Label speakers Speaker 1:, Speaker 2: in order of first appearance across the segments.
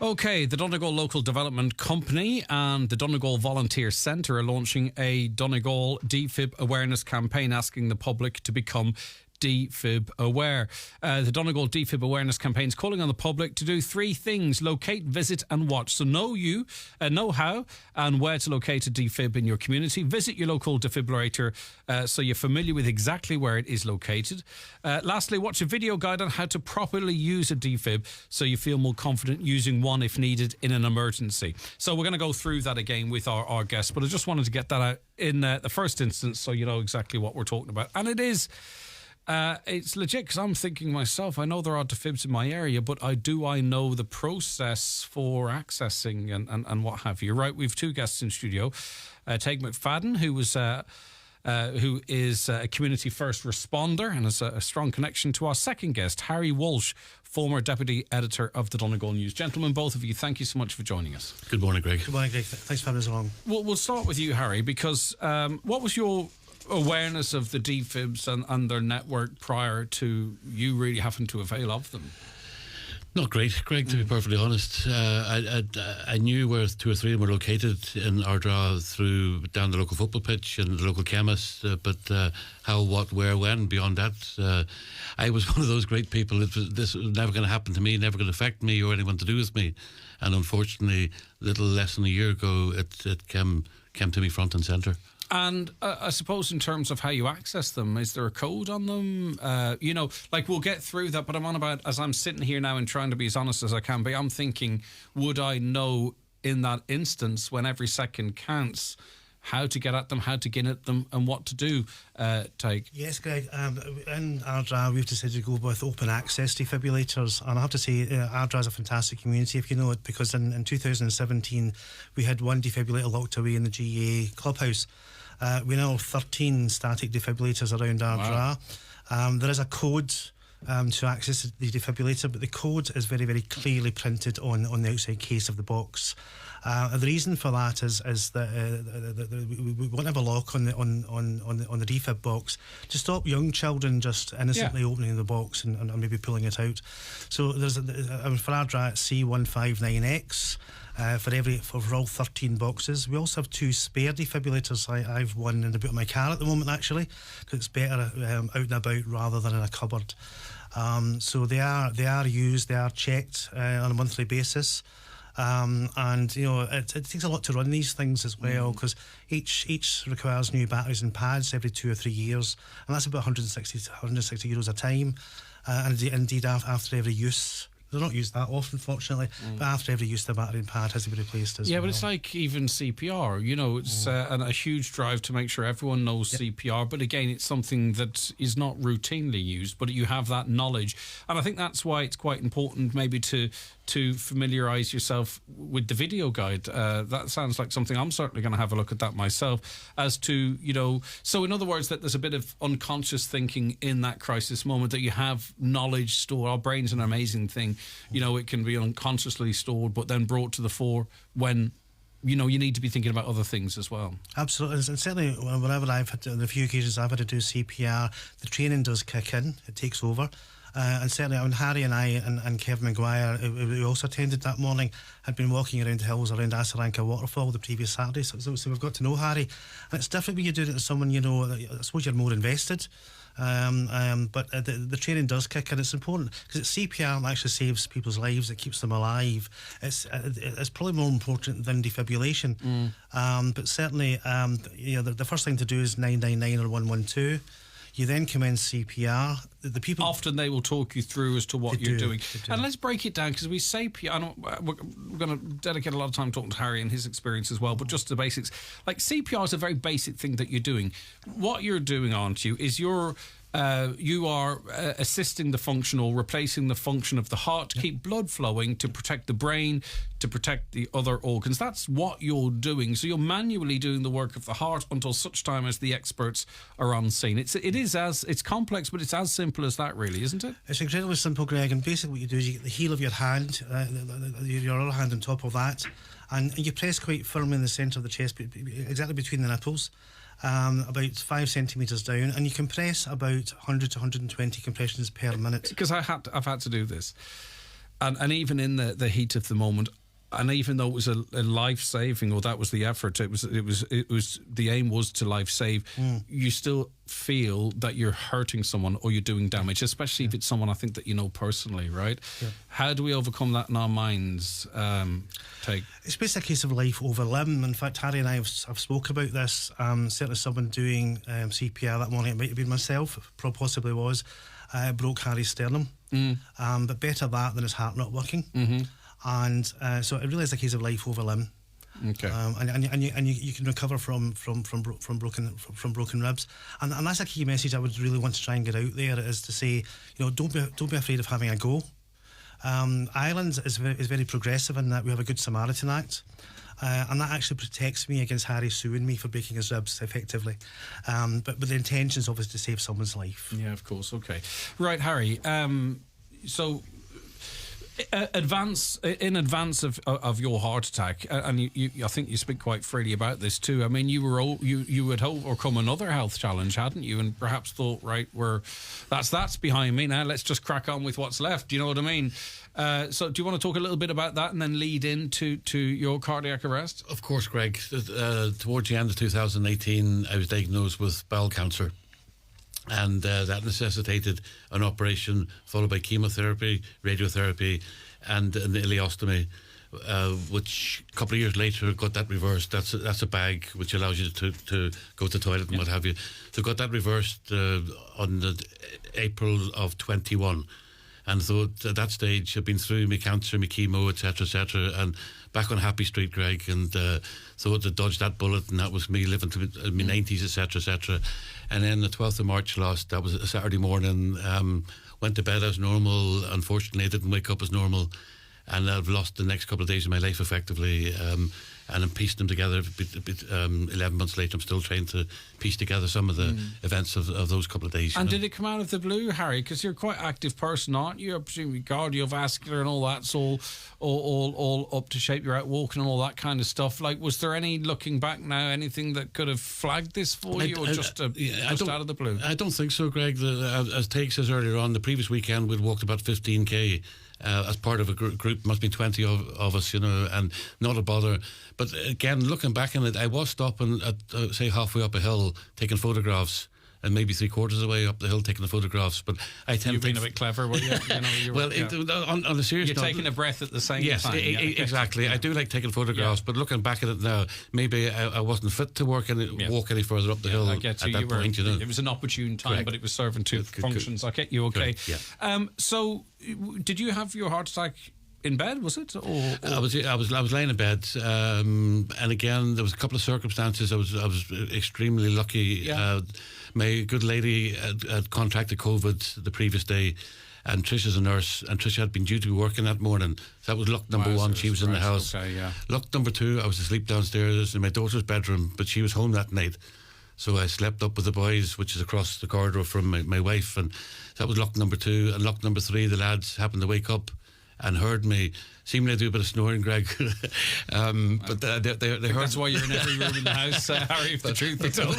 Speaker 1: Okay, the Donegal Local Development Company and the Donegal Volunteer Centre are launching a Donegal Defib awareness campaign asking the public to become defib aware. The Donegal Defib awareness campaign is calling on the public to do three things: locate, visit and watch. So know how and where to locate a defib in your community. Visit your local defibrillator so you're familiar with exactly where it is located. Lastly, watch a video guide on how to properly use a defib so you feel more confident using one if needed in an emergency. So we're going to go through that again with our guests, but I just wanted to get that out in the first instance so you know exactly what we're talking about. And it's legit, because I'm thinking myself, I know there are defibs in my area, but I know the process for accessing and what have you. Right, we've two guests in studio. Teague McFadden, who is a community first responder and has a strong connection to our second guest, Harry Walsh, former deputy editor of the Donegal News. Gentlemen, both of you, thank you so much for joining us.
Speaker 2: Good morning, Greg.
Speaker 3: Good morning, Greg. Thanks for having us along.
Speaker 1: We'll start with you, Harry, because what was your awareness of the defibs and their network prior to you really having to avail of them?
Speaker 2: Not great, Greg, to be perfectly honest. I knew where two or three of them were located in Ardra through down the local football pitch and the local chemist, but how, what, where, when, beyond that, I was one of those great people. This was never going to happen to me, never going to affect me or anyone to do with me. And unfortunately, a little less than a year ago, it came to me front and centre.
Speaker 1: And I suppose in terms of how you access them, is there a code on them? We'll get through that, but I'm on about, as I'm sitting here now and trying to be as honest as I can be, I'm thinking, would I know in that instance, when every second counts, how to get at them, how to get at them, and what to do, Teague?
Speaker 3: Yes, Greg. In Ardra, we've decided to go with open access defibrillators. And I have to say, Ardra is a fantastic community, if you know it, because in 2017, we had one defibrillator locked away in the GA clubhouse. We now have 13 static defibrillators around Ardra. Wow. There is a code to access the defibrillator, but the code is very, very clearly printed on the outside case of the box. The reason for that is that we want to have a lock on the defib box to stop young children just innocently opening the box and maybe pulling it out. So there's for Ardra it's C159X. For all 13 boxes. We also have two spare defibrillators. I've one in the boot of my car at the moment, actually, because it's better out and about rather than in a cupboard. So they are used, they are checked on a monthly basis. And you know, it takes a lot to run these things as well, because each requires new batteries and pads every 2 or 3 years, and that's about 160 euros a time. And indeed after every use. They're not used that often, fortunately, but after every use, the battery and pad has to be replaced as well. Yeah,
Speaker 1: but it's like even CPR, you know, it's a huge drive to make sure everyone knows CPR, but again, it's something that is not routinely used, but you have that knowledge. And I think that's why it's quite important maybe to familiarise yourself with the video guide. That sounds like something I'm certainly going to have a look at that myself, as to, you know, so in other words, that there's a bit of unconscious thinking in that crisis moment, that you have knowledge stored. Our brain's an amazing thing. You know, it can be unconsciously stored, but then brought to the fore when, you know, you need to be thinking about other things as well.
Speaker 3: Absolutely. And certainly whenever I've had the few occasions I've had to do CPR, the training does kick in, it takes over. And certainly when Harry and I and Kevin Maguire, who also attended that morning, had been walking around the hills around Asaranka Waterfall the previous Saturday, so we've got to know Harry. And it's different when you do it to someone, you know, I suppose you're more invested. But the training does kick in. It's important because CPR actually saves people's lives. It keeps them alive. It's probably more important than defibrillation. But certainly, you know, the first thing to do is 999 or 112. You then commence CPR. The people
Speaker 1: often they will talk you through as to what you're doing. And let's break it down, because we say we're going to dedicate a lot of time talking to Harry and his experience as well. But just the basics, like CPR is a very basic thing that you're doing. What you're doing, aren't you, is you are assisting the function or replacing the function of the heart to keep blood flowing, to protect the brain, to protect the other organs. That's what you're doing. So you're manually doing the work of the heart until such time as the experts are on scene. It's complex, but it's as simple as that, really, isn't it?
Speaker 3: It's incredibly simple, Greg. And basically what you do is you get the heel of your hand, your other hand on top of that, and you press quite firmly in the centre of the chest, exactly between the nipples. About 5 centimetres down, and you compress about 100 to 120 compressions per minute.
Speaker 1: Because I've had to do this. And even in the heat of the moment, and even though it was a life saving, or that was the effort, it was the aim was to life save. You still feel that you're hurting someone or you're doing damage, especially if it's someone I think that you know personally, right? Yeah. How do we overcome that in our minds? Teague? It's
Speaker 3: basically a case of life over limb. In fact, Harry and I have spoke about this. Certainly, someone doing CPR that morning, it might have been myself, possibly was, broke Harry's sternum. But better that than his heart not working. Mm-hmm. And so it really is a case of life over limb.
Speaker 1: Okay.
Speaker 3: And you can recover from broken ribs, and that's a key message I would really want to try and get out there, is to say, don't be afraid of having a go. Ireland is very progressive in that we have a Good Samaritan Act. And that actually protects me against Harry suing me for breaking his ribs effectively. But the intention is obviously to save someone's life.
Speaker 1: Yeah, of course. Okay. Right, Harry. So in advance of your heart attack, and you I think you speak quite freely about this too. I mean, you had overcome another health challenge, hadn't you? And perhaps thought, right, that's behind me now. Let's just crack on with what's left. Do you know what I mean? So do you want to talk a little bit about that and then lead into your cardiac arrest?
Speaker 2: Of course, Greg. Towards the end of 2018, I was diagnosed with bowel cancer. And that necessitated an operation followed by chemotherapy, radiotherapy, and an ileostomy, which a couple of years later got that reversed. That's a bag which allows you to go to the toilet and what have you. So got that reversed on the April of 21. And so at that stage, I've been through my cancer, my chemo, etc., and back on Happy Street, Greg, and so to dodge that bullet, and that was me living to my 90s, etc. And then the 12th of March that was a Saturday morning, went to bed as normal. Unfortunately, I didn't wake up as normal, and I've lost the next couple of days of my life effectively. And I'm piecing them together. 11 months later, I'm still trying to piece together some of the events of those couple of days.
Speaker 1: And did it come out of the blue, Harry? Because you're quite an active person, aren't you? Presumably cardiovascular and all that's all up to shape. You're out walking and all that kind of stuff. Like, was there any, looking back now, anything that could have flagged this for you, or just out of the blue?
Speaker 2: I don't think so, Greg. As Teague says earlier on, the previous weekend we'd walked about 15k. As part of a group, must be 20 of us, and not a bother. But again, looking back on it, I was stopping at, say, halfway up a hill, taking photographs, and maybe 3/4 of the way up the hill taking the photographs. But I tend
Speaker 1: You've been a bit clever, were you?
Speaker 2: Well, on a serious note,
Speaker 1: you're taking a breath at the same time.
Speaker 2: Yes, exactly. I do like taking photographs, but looking back at it now, maybe I wasn't fit to walk any further up the hill
Speaker 1: I get
Speaker 2: at that point.
Speaker 1: It was an opportune time,
Speaker 2: Correct.
Speaker 1: but it was serving two functions. I get you. Okay.
Speaker 2: Correct, yeah.
Speaker 1: So, did you have your heart attack in bed, was it? Or?
Speaker 2: I was laying in bed, and again there was a couple of circumstances. I was extremely lucky.
Speaker 1: Yeah.
Speaker 2: My good lady had contracted COVID the previous day, and Trisha's a nurse, and Trisha had been due to be working that morning. So that was luck number one. She was in the house.
Speaker 1: Okay, yeah.
Speaker 2: Luck number two, I was asleep downstairs in my daughter's bedroom, but she was home that night. So I slept up with the boys, which is across the corridor from my wife, and that was luck number two. And luck number three, the lads happened to wake up and heard me. Seemingly I do a bit of snoring, Greg. But they heard.
Speaker 1: That's why you're in every room in the house, Harry, if the truth be told.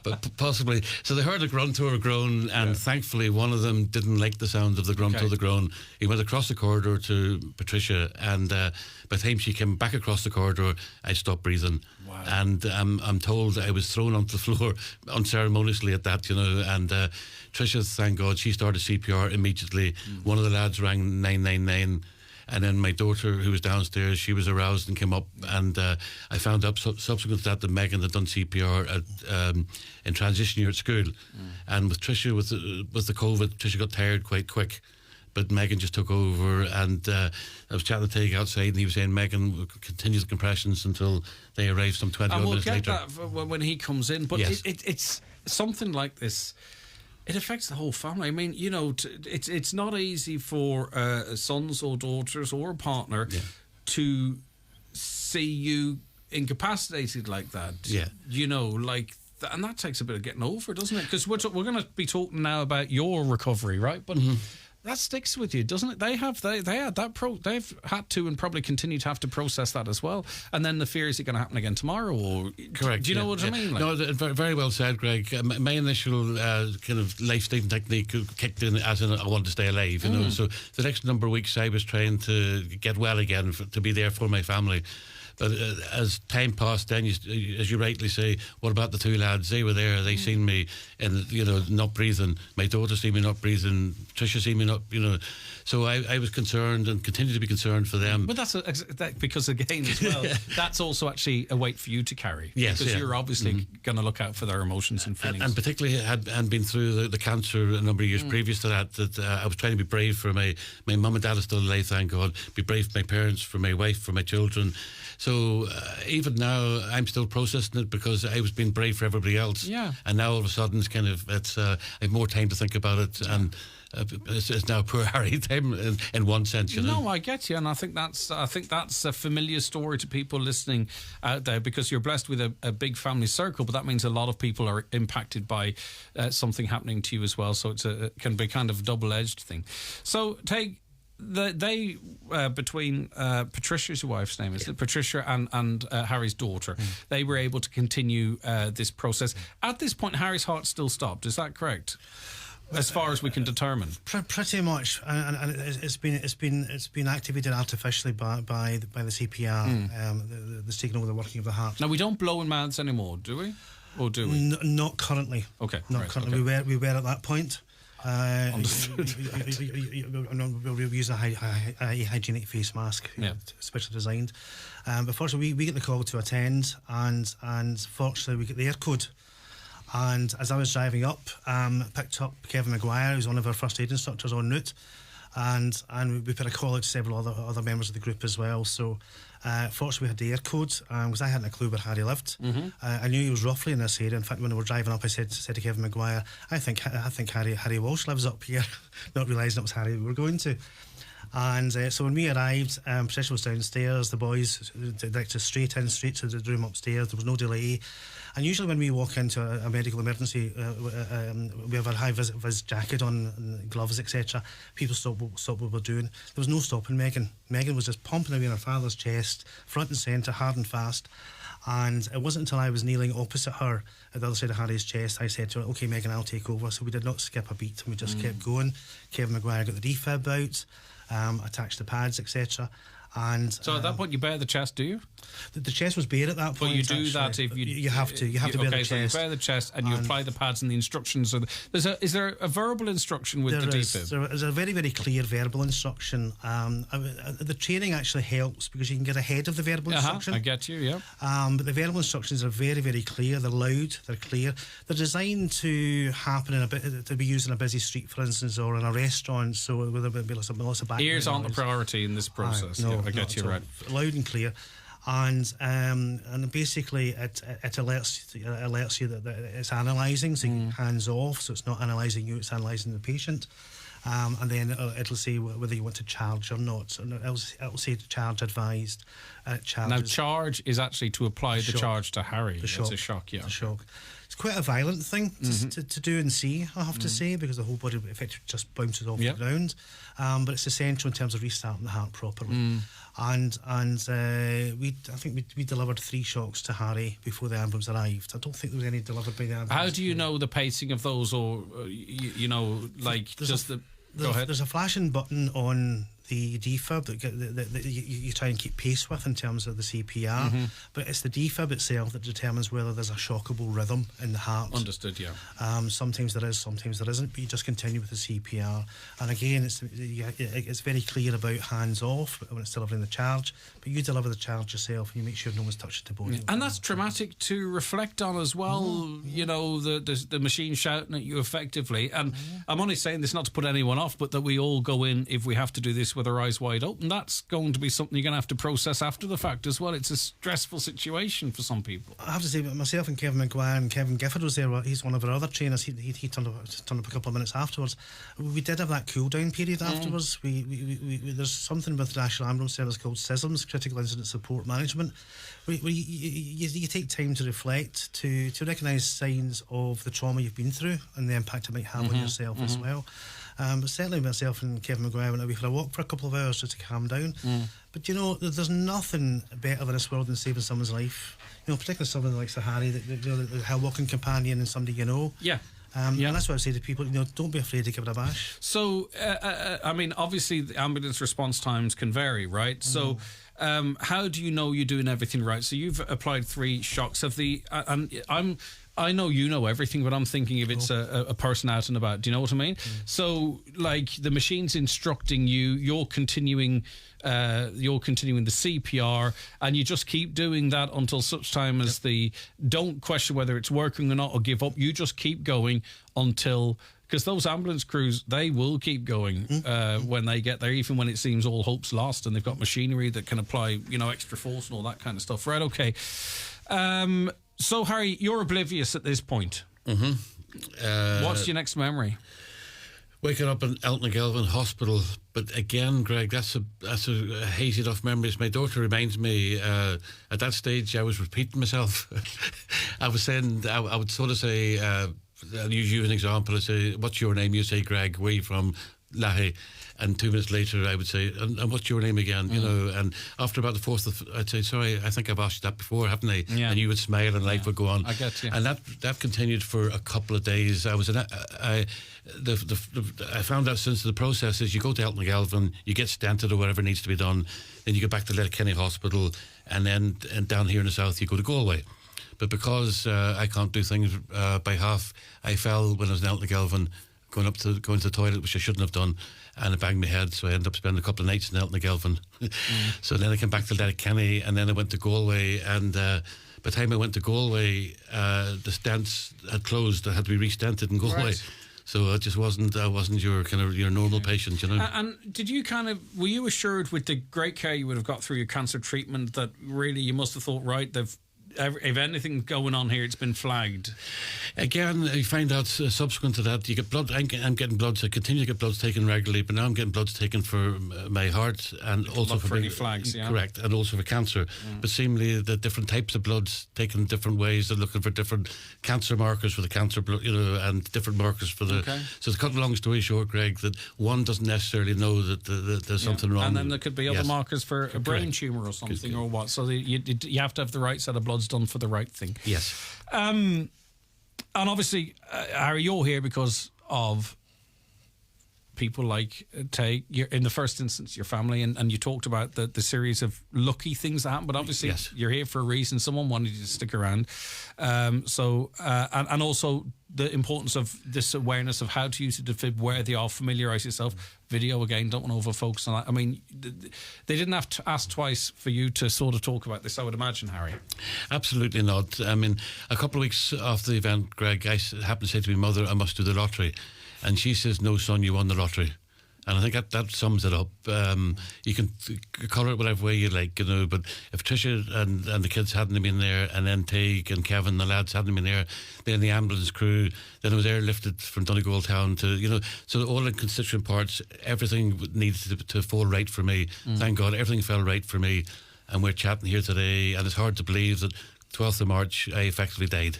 Speaker 2: but possibly. So they heard a grunt or a groan, and thankfully one of them didn't like the sound of the grunt or the groan. He went across the corridor to Patricia, and by the time she came back across the corridor, I stopped breathing.
Speaker 1: Wow.
Speaker 2: And I'm told I was thrown onto the floor unceremoniously at that, and Tricia, thank God, she started CPR immediately. One of the lads rang 999, and then my daughter, who was downstairs, she was aroused and came up, and I found out subsequent to that Megan had done CPR in transition year at school. And with Tricia, with the COVID, Tricia got tired quite quick. But Megan just took over, and I was chatting to Teague outside, and he was saying Megan will continue the compressions until they arrive some 20 minutes later.
Speaker 1: And we'll get that when he comes in. But
Speaker 2: yes.
Speaker 1: It's something like this. It affects the whole family. I mean, it's not easy for sons or daughters or a partner to see you incapacitated like that.
Speaker 2: Yeah.
Speaker 1: And that takes a bit of getting over, doesn't it? Because we're going to be talking now about your recovery, right? But that sticks with you, doesn't it? They had that they've had to and probably continue to have to process that as well. And then the fear, is it going to happen again tomorrow? Or
Speaker 2: correct?
Speaker 1: Do you know what I mean?
Speaker 2: No, very well said, Greg. My initial kind of life-saving technique kicked in as in I wanted to stay alive. You know, so the next number of weeks I was trying to get well again, to be there for my family. But as time passed, then as you rightly say, what about the two lads? They were there. They seen me, and not breathing. My daughter seen me not breathing. Tricia seen me not. So I was concerned and continue to be concerned for them.
Speaker 1: But that's because again as well, that's also actually a weight for you to carry.
Speaker 2: Yes,
Speaker 1: because you're obviously going to look out for their emotions and feelings.
Speaker 2: And particularly had been through the cancer a number of years previous to that. I was trying to be brave for my mum and dad are still alive, thank God. Be brave for my parents, for my wife, for my children. So even now, I'm still processing it because I was being brave for everybody else. Yeah. And now all of a sudden, I have more time to think about it, and it's now poor Harry time in one sense.
Speaker 1: No, I get you, and I think that's a familiar story to people listening out there, because you're blessed with a big family circle, but that means a lot of people are impacted by something happening to you as well. So it can be kind of a double-edged thing. So Teague, they between Patricia's your wife's name, is it? Patricia and Harry's daughter, they were able to continue this process. At this point, Harry's heart still stopped. Is that correct? As far as we can determine,
Speaker 3: pretty much, and it's been activated artificially by the CPR, the signal, the working of the heart.
Speaker 1: Now we don't blow in mouths anymore, do we? Or do we?
Speaker 3: Not currently.
Speaker 1: Okay,
Speaker 3: not currently.
Speaker 1: Okay.
Speaker 3: We were at that point.
Speaker 1: Understood.
Speaker 3: We'll use a hygienic face mask, specially designed. But fortunately, we get the call to attend, and fortunately, we get the air code. And as I was driving up, picked up Kevin Maguire, who's one of our first aid instructors en route, and we put a call out to several other members of the group as well. So fortunately we had the air code, because I hadn't a clue where Harry lived. I knew he was roughly in this area. In fact, when we were driving up, I said to Kevin Maguire, I think Harry Walsh lives up here, not realising it was Harry we were going to. And so when we arrived, Patricia was downstairs, the boys directed us straight to the room upstairs. There was no delay. And usually when we walk into a medical emergency, we have a high-vis jacket on, and gloves, etc. People stop what we're doing. There was no stopping Megan. Megan was just pumping away in her father's chest, front and centre, hard and fast. And it wasn't until I was kneeling opposite her at the other side of Harry's chest, I said to her, OK, Megan, I'll take over. So we did not skip a beat, and we just kept going. Kevin Maguire got the defib out, attached the pads, etc. And
Speaker 1: so at that point you bare the chest, do you?
Speaker 3: The chest was bare at that point.
Speaker 1: But you do that if you
Speaker 3: have to bare the chest.
Speaker 1: Okay, so you bare the chest and you apply the pads and the instructions. Is there a verbal instruction with the defib?
Speaker 3: There is a very, very clear verbal instruction. The training actually helps because you can get ahead of the verbal instruction.
Speaker 1: I get you, yeah.
Speaker 3: But the verbal instructions are very, very clear. They're loud. They're clear. They're designed to happen to be used in a busy street, for instance, or in a restaurant. So with a bit of background.
Speaker 1: Ears aren't the priority in this process.
Speaker 3: No,
Speaker 1: I get you right.
Speaker 3: Loud and clear. And basically it alerts you that it's analysing, so hands off, so it's not analysing you, it's analysing the patient. And then it'll say whether you want to charge or not. So it'll say charge advised.
Speaker 1: Now, charge is actually to apply the charge to Harry. It's a shock, yeah.
Speaker 3: It's a shock. It's quite a violent thing to do and see, I have to say, because the whole body effectively just bounces off the ground. But it's essential in terms of restarting the heart properly. And I think we delivered 3 shocks to Harry before the ambulance arrived. I don't think there was any delivered by the ambulance.
Speaker 1: How do you know the pacing of those, or Go ahead.
Speaker 3: There's a flashing button on the defib that you try and keep pace with in terms of the CPR, but it's the defib itself that determines whether there's a shockable rhythm in the heart.
Speaker 1: Understood, yeah.
Speaker 3: Sometimes there is, sometimes there isn't, but you just continue with the CPR. And again, it's very clear about hands off when it's delivering the charge, but you deliver the charge yourself and you make sure no one's touched the body.
Speaker 1: And that's traumatic to reflect on as well, you know, the machine shouting at you effectively. And I'm only saying this not to put anyone off, but that we all go in, if we have to do this, with our eyes wide open. That's going to be something you're going to have to process after the fact as well. It's a stressful situation for some people.
Speaker 3: I have to say, myself and Kevin Maguire and Kevin Gifford was there. He's one of our other trainers. He turned up a couple of minutes afterwards. We did have that cool down period afterwards. There's something with the National Ambulance Service called CISMS, Critical Incident Support Management, where you take time to reflect, to recognise signs of the trauma you've been through and the impact it might have on yourself as well. But certainly myself and Kevin Maguire went away for a walk for a couple of hours just to calm down. But you know, there's nothing better in this world than saving someone's life. You know, particularly someone like Sir Harry, a walking companion and somebody you know.
Speaker 1: Yeah.
Speaker 3: And that's what I say to people, you know, don't be afraid to give it a bash.
Speaker 1: So, I mean, obviously the ambulance response times can vary, right? So, how do you know you're doing everything right? So you've applied 3 shocks of the, and I know you know everything, but I'm thinking if it's a person out and about. Do you know what I mean? So, like, the machine's instructing you, you're continuing the CPR, and you just keep doing that until such time as don't question whether it's working or not, or give up. You just keep going until, because those ambulance crews, they will keep going when they get there, even when it seems all hope's lost, and they've got machinery that can apply, you know, extra force and all that kind of stuff. Right? Okay. So, Harry, you're oblivious at this point. What's your next memory?
Speaker 2: Waking up in Donegal Hospital. But again, Greg, that's a hazy enough memory. My daughter reminds me, at that stage I was repeating myself. I was saying, I would sort of say, I'll use you as an example. I'd say, what's your name? You say, Greg, where are you from? Lahey. And 2 minutes later, I would say, and what's your name again? You know, and after about the 4th, I'd say, sorry, I think I've asked you that before, haven't I?
Speaker 1: Yeah.
Speaker 2: And you would smile and life would go on.
Speaker 1: I get you.
Speaker 2: And that continued for a couple of days. I found out since the process is you go to Donegal, you get stented or whatever needs to be done, then you go back to Letterkenny Hospital, and then down here in the south you go to Galway. But because I can't do things by half, I fell when I was in Donegal, going to the toilet, which I shouldn't have done, and I banged my head, so I ended up spending a couple of nights in Donegal. So then I came back to Letterkenny, and then I went to Galway, and by the time I went to Galway, the stents had closed. I had to be re-stented in Galway.
Speaker 1: Right.
Speaker 2: So I wasn't your kind of your normal patient, you know.
Speaker 1: And did you were you assured with the great care you would have got through your cancer treatment that really you must have thought, right, if anything's going on here, it's been flagged?
Speaker 2: Again, you find out subsequent to that, you get blood. I'm getting bloods. I continue to get bloods taken regularly, but now I'm getting bloods taken for my heart and also for
Speaker 1: flags. Yeah,
Speaker 2: correct, and also for cancer. But seemingly the different types of bloods taken different ways. They're looking for different cancer markers for the cancer blood, you know, and different markers for the. Okay. So to cut a long story short, Greg, that one doesn't necessarily know that there's something wrong,
Speaker 1: and then there could be other markers for a brain tumour or something or what. So you have to have the right set of bloods done for the right thing.
Speaker 2: Yes.
Speaker 1: And obviously, Harry, you're here because of people like Teague. In the first instance, your family, and you talked about the series of lucky things that happened, but obviously you're here for a reason. Someone wanted you to stick around. And also the importance of this awareness of how to use the defib, where they are, familiarise yourself. Video, again, don't want to over-focus on that. I mean, they didn't have to ask twice for you to sort of talk about this, I would imagine, Harry.
Speaker 2: Absolutely not. I mean, a couple of weeks after the event, Greg, I happened to say to my mother, I must do the lottery. And she says, no, son, you won the lottery. And I think that sums it up. You can colour it whatever way you like, you know, but if Tricia and the kids hadn't been there, and then Teague and Kevin, the lads, hadn't been there, then the ambulance crew, then it was airlifted from Donegal town to, you know, so all the constituent parts, everything needs to fall right for me. Thank God, everything fell right for me. And we're chatting here today, and it's hard to believe that 12th of March, I effectively died.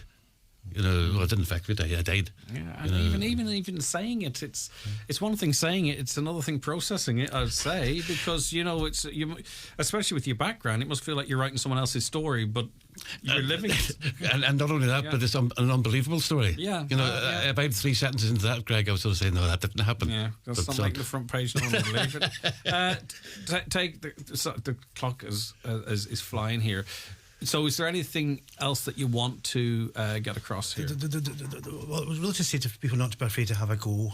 Speaker 2: You know, well, I didn't effectively die, I died.
Speaker 1: Yeah, and even saying it, it's one thing saying it, it's another thing processing it, I'd say, because, you know, especially with your background, it must feel like you're writing someone else's story, but you're living it.
Speaker 2: And not only that, but it's an unbelievable story.
Speaker 1: Yeah.
Speaker 2: You know, about 3 sentences into that, Greg, I was sort of saying, no, that didn't happen.
Speaker 1: Yeah, that's not like the front page, no one would believe it. Take the clock is flying here. So is there anything else that you want to get across here?
Speaker 3: Well, we'll just say to people not to be afraid to have a go.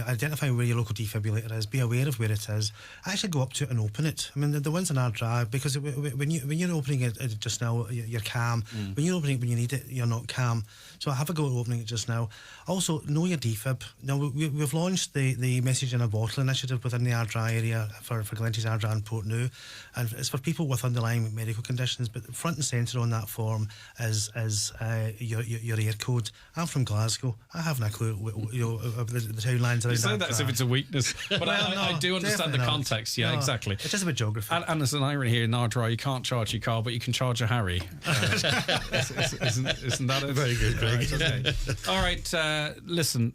Speaker 3: Identify where your local defibrillator is, be aware of where it is, actually go up to it and open it. I mean, the ones in our drive, because when you're opening it just now, you're calm. When you're opening it when you need it, you're not calm. So have a go at opening it just now. Also, know your defib. Now, we've launched the Message in a Bottle initiative within the Ardra area for Glenties, Ardra and Portneuf, and it's for people with underlying medical conditions, but front and centre on that form is your air code. I'm from Glasgow. I haven't a clue, the townlands around.
Speaker 1: You say that as if it's a weakness, but
Speaker 3: Well,
Speaker 1: I do understand the
Speaker 3: definitely not.
Speaker 1: context. Yeah,
Speaker 3: No,
Speaker 1: exactly.
Speaker 3: It's just about geography.
Speaker 1: And there's an irony here in Ardra, you can't charge your car, but you can charge a Harry. Isn't that it?
Speaker 2: Very good, Greg.
Speaker 1: Right, okay. All right, listen,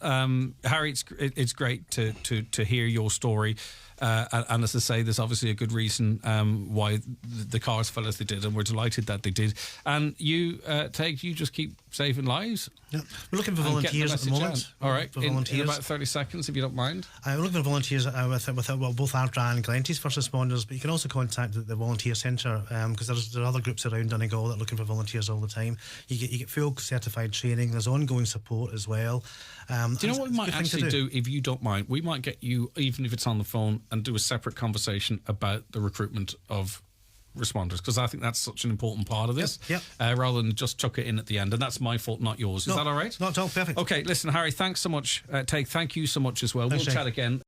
Speaker 1: Harry, it's great to hear your story. And as I say, there's obviously a good reason why the cars fell as they did, and we're delighted that they did. And you, Teague, you just keep saving lives.
Speaker 3: Yeah. We're looking for volunteers at the moment.
Speaker 1: All right,
Speaker 3: for
Speaker 1: in
Speaker 3: volunteers.
Speaker 1: about 30 seconds, if you don't mind.
Speaker 3: We're looking for volunteers with both Ardra and Glenties first responders, but you can also contact the Volunteer Centre because there are other groups around Donegal that are looking for volunteers all the time. You get full certified training. There's ongoing support as well.
Speaker 1: Do you know what we might actually do, if you don't mind? We might get you, even if it's on the phone, and do a separate conversation about the recruitment of responders, because I think that's such an important part of this,
Speaker 3: Yep.
Speaker 1: rather than just chuck it in at the end. And that's my fault, not yours. Is that all right?
Speaker 3: Not at all. Perfect.
Speaker 1: Okay, listen, Harry, thanks so much. Teague, thank you so much as well.
Speaker 3: Thanks,
Speaker 1: We'll
Speaker 3: Jake.
Speaker 1: chat again.